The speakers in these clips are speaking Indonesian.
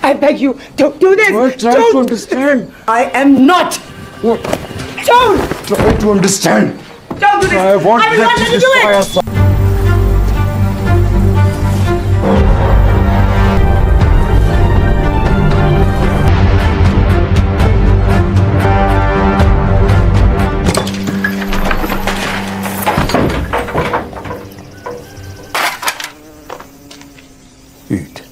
I beg you, don't do this. Try to understand. I am not. What? Don't. Try to understand. Don't do this. I want will them not to let you do destroy it. us. Eat.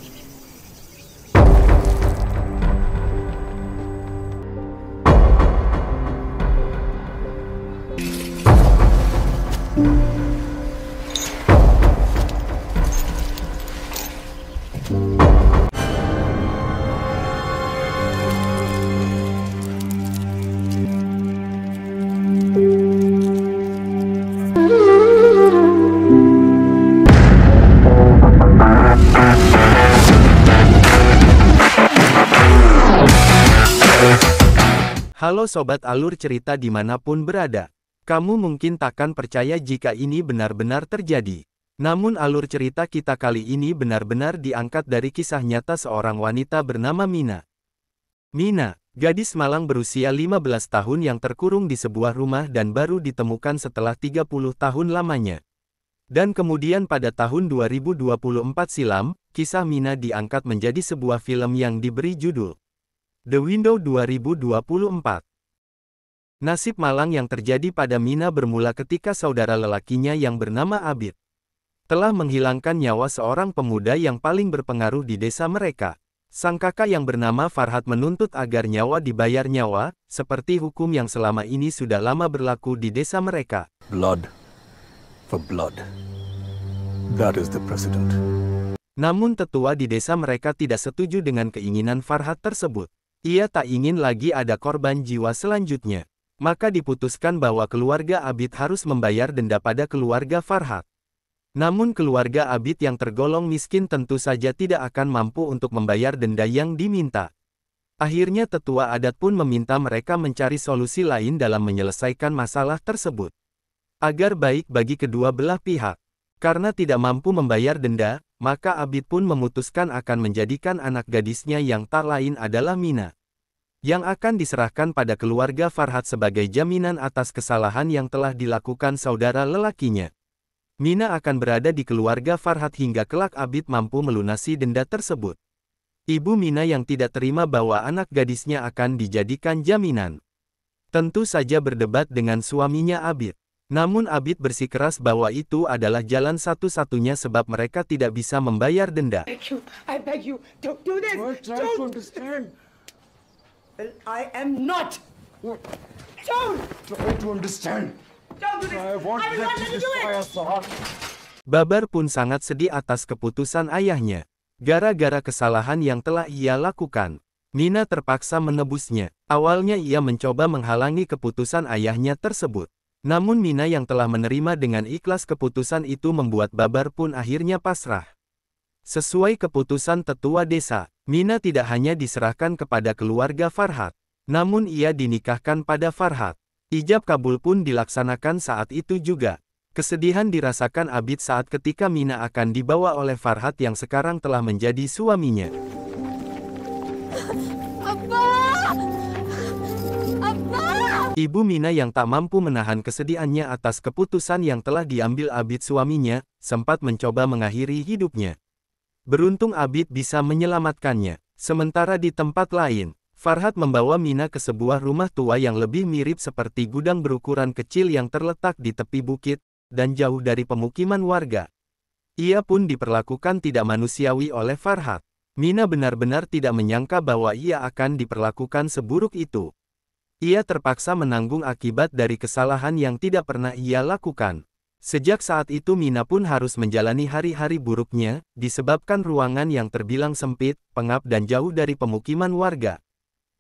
Halo Sobat Alur Cerita dimanapun berada. Kamu mungkin takkan percaya jika ini benar-benar terjadi. Namun alur cerita kita kali ini benar-benar diangkat dari kisah nyata seorang wanita bernama Mina. Mina, gadis Malang berusia 15 tahun yang terkurung di sebuah rumah dan baru ditemukan setelah 30 tahun lamanya. Dan kemudian pada tahun 2024 silam, kisah Mina diangkat menjadi sebuah film yang diberi judul The Window 2024. Nasib malang yang terjadi pada Mina bermula ketika saudara lelakinya yang bernama Abid telah menghilangkan nyawa seorang pemuda yang paling berpengaruh di desa mereka. Sang kakak yang bernama Farhat menuntut agar nyawa dibayar nyawa, seperti hukum yang selama ini sudah lama berlaku di desa mereka. Blood for blood. That is the precedent. Namun tetua di desa mereka tidak setuju dengan keinginan Farhat tersebut. Ia tak ingin lagi ada korban jiwa selanjutnya. Maka diputuskan bahwa keluarga Abid harus membayar denda pada keluarga Farhat. Namun keluarga Abid yang tergolong miskin tentu saja tidak akan mampu untuk membayar denda yang diminta. Akhirnya tetua adat pun meminta mereka mencari solusi lain dalam menyelesaikan masalah tersebut, agar baik bagi kedua belah pihak. Karena tidak mampu membayar denda, maka Abid pun memutuskan akan menjadikan anak gadisnya yang tak lain adalah Mina, yang akan diserahkan pada keluarga Farhat sebagai jaminan atas kesalahan yang telah dilakukan saudara lelakinya. Mina akan berada di keluarga Farhat hingga kelak Abid mampu melunasi denda tersebut. Ibu Mina yang tidak terima bahwa anak gadisnya akan dijadikan jaminan, tentu saja berdebat dengan suaminya Abid. Namun Abid bersikeras bahwa itu adalah jalan satu-satunya sebab mereka tidak bisa membayar denda. I beg you, don't do this. Try to Don't. understand. Well, I am not. What? Don't. Try to understand. Don't do this. I want will them not to let you do destroy it. us. Sahar. Babar pun sangat sedih atas keputusan ayahnya. Gara-gara kesalahan yang telah ia lakukan, Mina terpaksa menebusnya. Awalnya ia mencoba menghalangi keputusan ayahnya tersebut. Namun Mina yang telah menerima dengan ikhlas keputusan itu membuat Babar pun akhirnya pasrah. Sesuai keputusan tetua desa, Mina tidak hanya diserahkan kepada keluarga Farhat, namun ia dinikahkan pada Farhat. Ijab kabul pun dilaksanakan saat itu juga. Kesedihan dirasakan Abid saat ketika Mina akan dibawa oleh Farhat yang sekarang telah menjadi suaminya. Ibu Mina yang tak mampu menahan kesedihannya atas keputusan yang telah diambil Abid suaminya, sempat mencoba mengakhiri hidupnya. Beruntung Abid bisa menyelamatkannya. Sementara di tempat lain, Farhat membawa Mina ke sebuah rumah tua yang lebih mirip seperti gudang berukuran kecil yang terletak di tepi bukit, dan jauh dari pemukiman warga. Ia pun diperlakukan tidak manusiawi oleh Farhat. Mina benar-benar tidak menyangka bahwa ia akan diperlakukan seburuk itu. Ia terpaksa menanggung akibat dari kesalahan yang tidak pernah ia lakukan. Sejak saat itu Mina pun harus menjalani hari-hari buruknya, disebabkan ruangan yang terbilang sempit, pengap dan jauh dari pemukiman warga.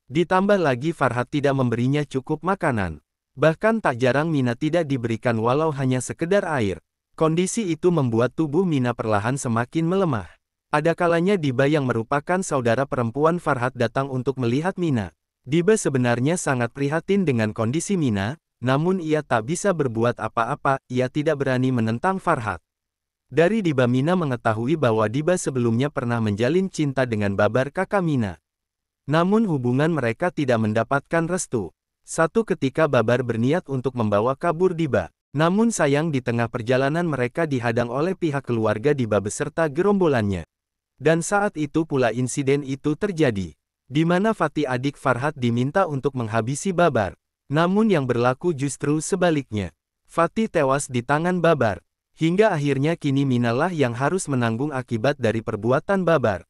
Ditambah lagi Farhat tidak memberinya cukup makanan. Bahkan tak jarang Mina tidak diberikan walau hanya sekedar air. Kondisi itu membuat tubuh Mina perlahan semakin melemah. Ada kalanya Diba yang merupakan saudara perempuan Farhat datang untuk melihat Mina. Diba sebenarnya sangat prihatin dengan kondisi Mina, namun ia tak bisa berbuat apa-apa, ia tidak berani menentang Farhat. Dari Diba Mina mengetahui bahwa Diba sebelumnya pernah menjalin cinta dengan Babar kakak Mina. Namun hubungan mereka tidak mendapatkan restu. Satu ketika Babar berniat untuk membawa kabur Diba. Namun sayang di tengah perjalanan mereka dihadang oleh pihak keluarga Diba beserta gerombolannya. Dan saat itu pula insiden itu terjadi. Di mana Fatih adik Farhat diminta untuk menghabisi Babar. Namun yang berlaku justru sebaliknya. Fatih tewas di tangan Babar. Hingga akhirnya kini Mina lah yang harus menanggung akibat dari perbuatan Babar.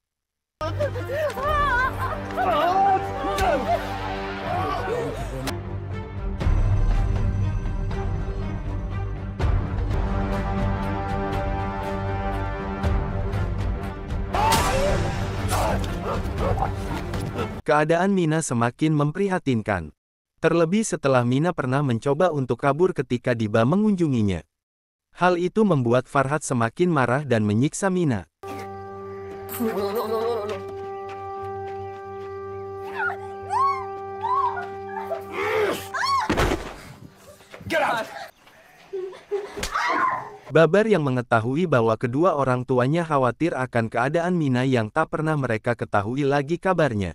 Keadaan Mina semakin memprihatinkan. Terlebih setelah Mina pernah mencoba untuk kabur ketika Diba mengunjunginya. Hal itu membuat Farhat semakin marah dan menyiksa Mina. Babar yang mengetahui bahwa kedua orang tuanya khawatir akan keadaan Mina yang tak pernah mereka ketahui lagi kabarnya.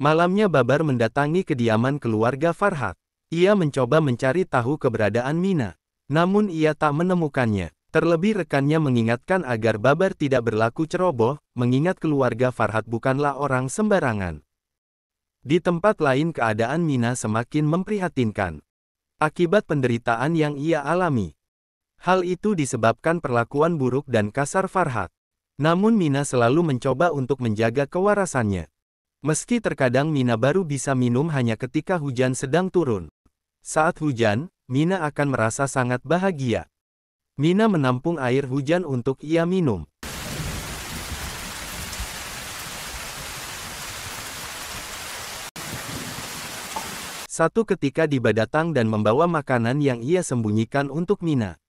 Malamnya Babar mendatangi kediaman keluarga Farhat. Ia mencoba mencari tahu keberadaan Mina. Namun ia tak menemukannya. Terlebih rekannya mengingatkan agar Babar tidak berlaku ceroboh, mengingat keluarga Farhat bukanlah orang sembarangan. Di tempat lain keadaan Mina semakin memprihatinkan. Akibat penderitaan yang ia alami. Hal itu disebabkan perlakuan buruk dan kasar Farhat. Namun Mina selalu mencoba untuk menjaga kewarasannya. Meski terkadang Mina baru bisa minum hanya ketika hujan sedang turun. Saat hujan, Mina akan merasa sangat bahagia. Mina menampung air hujan untuk ia minum. Satu ketika Diba datang dan membawa makanan yang ia sembunyikan untuk Mina.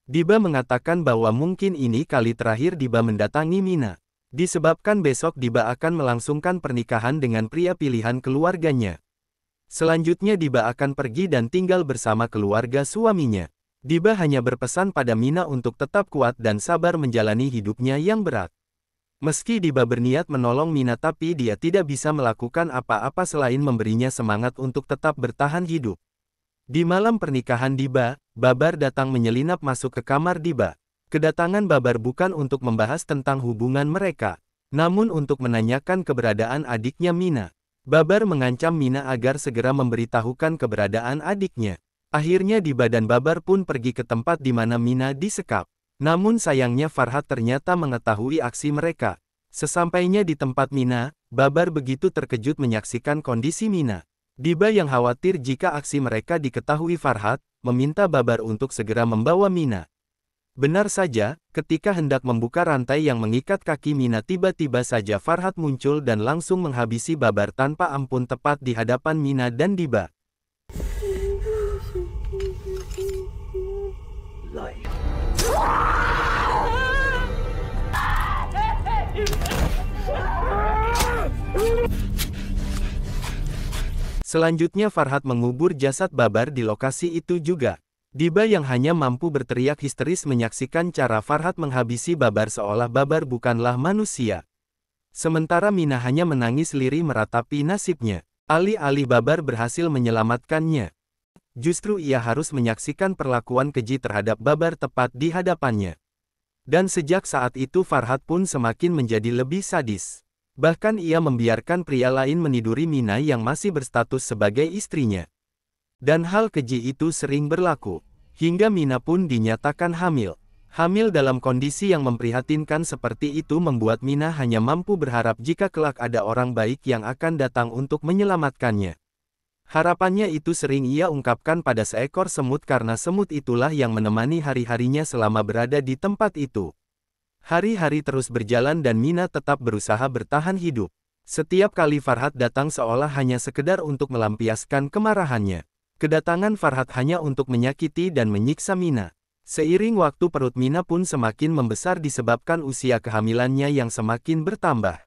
Diba mengatakan bahwa mungkin ini kali terakhir Diba mendatangi Mina. Disebabkan besok Diba akan melangsungkan pernikahan dengan pria pilihan keluarganya. Selanjutnya Diba akan pergi dan tinggal bersama keluarga suaminya. Diba hanya berpesan pada Mina untuk tetap kuat dan sabar menjalani hidupnya yang berat. Meski Diba berniat menolong Mina tapi dia tidak bisa melakukan apa-apa selain memberinya semangat untuk tetap bertahan hidup. Di malam pernikahan Diba, Babar datang menyelinap masuk ke kamar Diba. Kedatangan Babar bukan untuk membahas tentang hubungan mereka, namun untuk menanyakan keberadaan adiknya Mina. Babar mengancam Mina agar segera memberitahukan keberadaan adiknya. Akhirnya Diba dan Babar pun pergi ke tempat di mana Mina disekap. Namun sayangnya Farhat ternyata mengetahui aksi mereka. Sesampainya di tempat Mina, Babar begitu terkejut menyaksikan kondisi Mina. Diba yang khawatir jika aksi mereka diketahui Farhat, meminta Babar untuk segera membawa Mina. Benar saja, ketika hendak membuka rantai yang mengikat kaki Mina tiba-tiba saja Farhat muncul dan langsung menghabisi Babar tanpa ampun tepat di hadapan Mina dan Diba. Selanjutnya Farhat mengubur jasad Babar di lokasi itu juga. Diba yang hanya mampu berteriak histeris menyaksikan cara Farhat menghabisi Babar seolah Babar bukanlah manusia. Sementara Mina hanya menangis lirih meratapi nasibnya. Alih-alih Babar berhasil menyelamatkannya. Justru ia harus menyaksikan perlakuan keji terhadap Babar tepat di hadapannya. Dan sejak saat itu Farhat pun semakin menjadi lebih sadis. Bahkan ia membiarkan pria lain meniduri Mina yang masih berstatus sebagai istrinya. Dan hal keji itu sering berlaku, hingga Mina pun dinyatakan hamil. Hamil dalam kondisi yang memprihatinkan seperti itu membuat Mina hanya mampu berharap jika kelak ada orang baik yang akan datang untuk menyelamatkannya. Harapannya itu sering ia ungkapkan pada seekor semut karena semut itulah yang menemani hari-harinya selama berada di tempat itu. Hari-hari terus berjalan dan Mina tetap berusaha bertahan hidup. Setiap kali Farhat datang seolah hanya sekedar untuk melampiaskan kemarahannya. Kedatangan Farhat hanya untuk menyakiti dan menyiksa Mina. Seiring waktu perut Mina pun semakin membesar disebabkan usia kehamilannya yang semakin bertambah.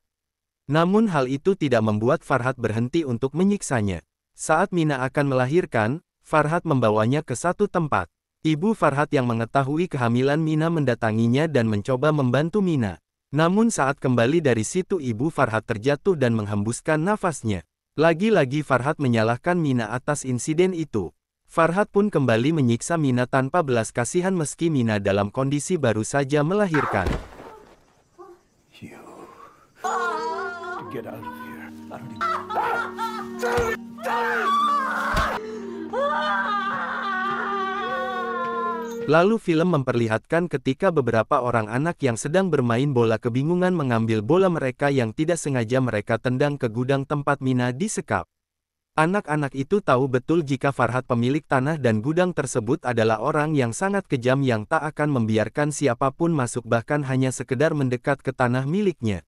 Namun hal itu tidak membuat Farhat berhenti untuk menyiksanya. Saat Mina akan melahirkan, Farhat membawanya ke satu tempat. Ibu Farhat yang mengetahui kehamilan Mina mendatanginya dan mencoba membantu Mina. Namun saat kembali dari situ Ibu Farhat terjatuh dan menghembuskan nafasnya. Lagi-lagi Farhat menyalahkan Mina atas insiden itu. Farhat pun kembali menyiksa Mina tanpa belas kasihan meski Mina dalam kondisi baru saja melahirkan. You. Get out of here. I don't even... Lalu film memperlihatkan ketika beberapa orang anak yang sedang bermain bola kebingungan mengambil bola mereka yang tidak sengaja mereka tendang ke gudang tempat Mina disekap. Anak-anak itu tahu betul jika Farhat pemilik tanah dan gudang tersebut adalah orang yang sangat kejam yang tak akan membiarkan siapapun masuk bahkan hanya sekedar mendekat ke tanah miliknya.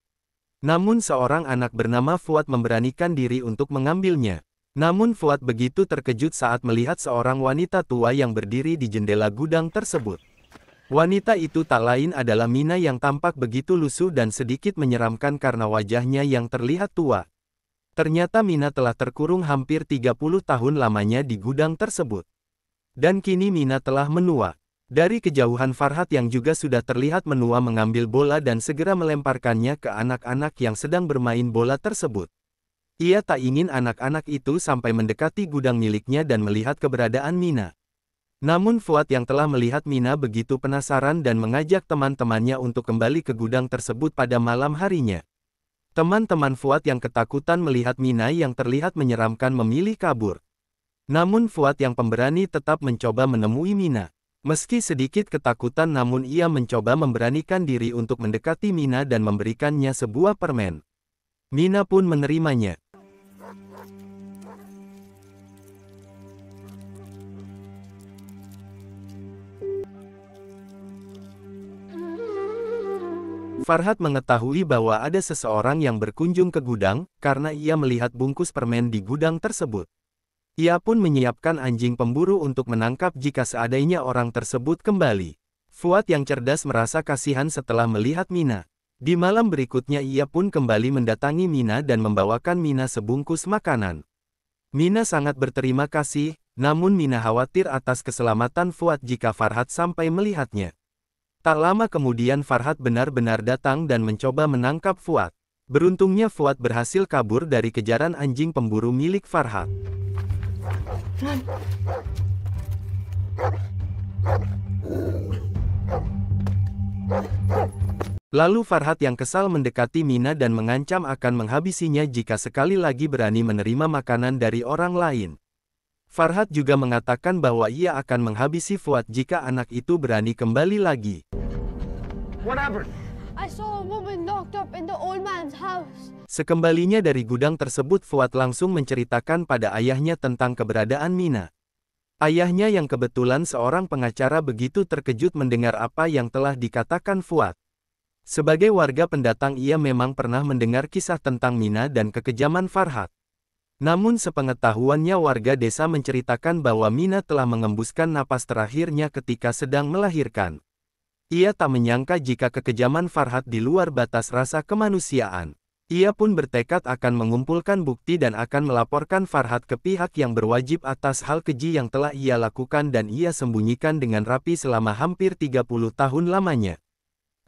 Namun seorang anak bernama Fuad memberanikan diri untuk mengambilnya. Namun Fuad begitu terkejut saat melihat seorang wanita tua yang berdiri di jendela gudang tersebut. Wanita itu tak lain adalah Mina yang tampak begitu lusuh dan sedikit menyeramkan karena wajahnya yang terlihat tua. Ternyata Mina telah terkurung hampir 30 tahun lamanya di gudang tersebut. Dan kini Mina telah menua. Dari kejauhan Farhat yang juga sudah terlihat menua mengambil bola dan segera melemparkannya ke anak-anak yang sedang bermain bola tersebut. Ia tak ingin anak-anak itu sampai mendekati gudang miliknya dan melihat keberadaan Mina. Namun Fuad yang telah melihat Mina begitu penasaran dan mengajak teman-temannya untuk kembali ke gudang tersebut pada malam harinya. Teman-teman Fuad yang ketakutan melihat Mina yang terlihat menyeramkan memilih kabur. Namun Fuad yang pemberani tetap mencoba menemui Mina. Meski sedikit ketakutan namun ia mencoba memberanikan diri untuk mendekati Mina dan memberikannya sebuah permen. Mina pun menerimanya. Farhat mengetahui bahwa ada seseorang yang berkunjung ke gudang, karena ia melihat bungkus permen di gudang tersebut. Ia pun menyiapkan anjing pemburu untuk menangkap jika seandainya orang tersebut kembali. Fuad yang cerdas merasa kasihan setelah melihat Mina. Di malam berikutnya ia pun kembali mendatangi Mina dan membawakan Mina sebungkus makanan. Mina sangat berterima kasih, namun Mina khawatir atas keselamatan Fuad jika Farhat sampai melihatnya. Tak lama kemudian Farhat benar-benar datang dan mencoba menangkap Fuad. Beruntungnya Fuad berhasil kabur dari kejaran anjing pemburu milik Farhat. Lalu Farhat yang kesal mendekati Mina dan mengancam akan menghabisinya jika sekali lagi berani menerima makanan dari orang lain. Farhat juga mengatakan bahwa ia akan menghabisi Fuad jika anak itu berani kembali lagi. What happened? I saw a woman locked up in the old man's house. Sekembalinya dari gudang tersebut Fuad langsung menceritakan pada ayahnya tentang keberadaan Mina. Ayahnya yang kebetulan seorang pengacara begitu terkejut mendengar apa yang telah dikatakan Fuad. Sebagai warga pendatang ia memang pernah mendengar kisah tentang Mina dan kekejaman Farhat. Namun sepengetahuannya warga desa menceritakan bahwa Mina telah mengembuskan napas terakhirnya ketika sedang melahirkan. Ia tak menyangka jika kekejaman Farhat di luar batas rasa kemanusiaan. Ia pun bertekad akan mengumpulkan bukti dan akan melaporkan Farhat ke pihak yang berwajib atas hal keji yang telah ia lakukan dan ia sembunyikan dengan rapi selama hampir 30 tahun lamanya.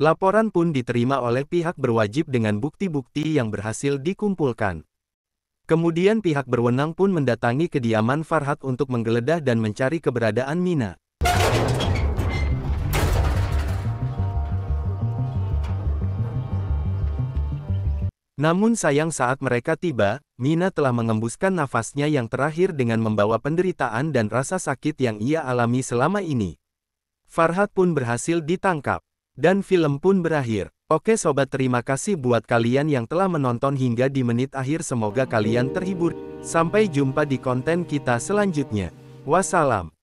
Laporan pun diterima oleh pihak berwajib dengan bukti-bukti yang berhasil dikumpulkan. Kemudian pihak berwenang pun mendatangi kediaman Farhat untuk menggeledah dan mencari keberadaan Mina. Namun sayang saat mereka tiba, Mina telah mengembuskan nafasnya yang terakhir dengan membawa penderitaan dan rasa sakit yang ia alami selama ini. Farhat pun berhasil ditangkap. Dan film pun berakhir. Oke sobat, terima kasih buat kalian yang telah menonton hingga di menit akhir, semoga kalian terhibur. Sampai jumpa di konten kita selanjutnya. Wassalam.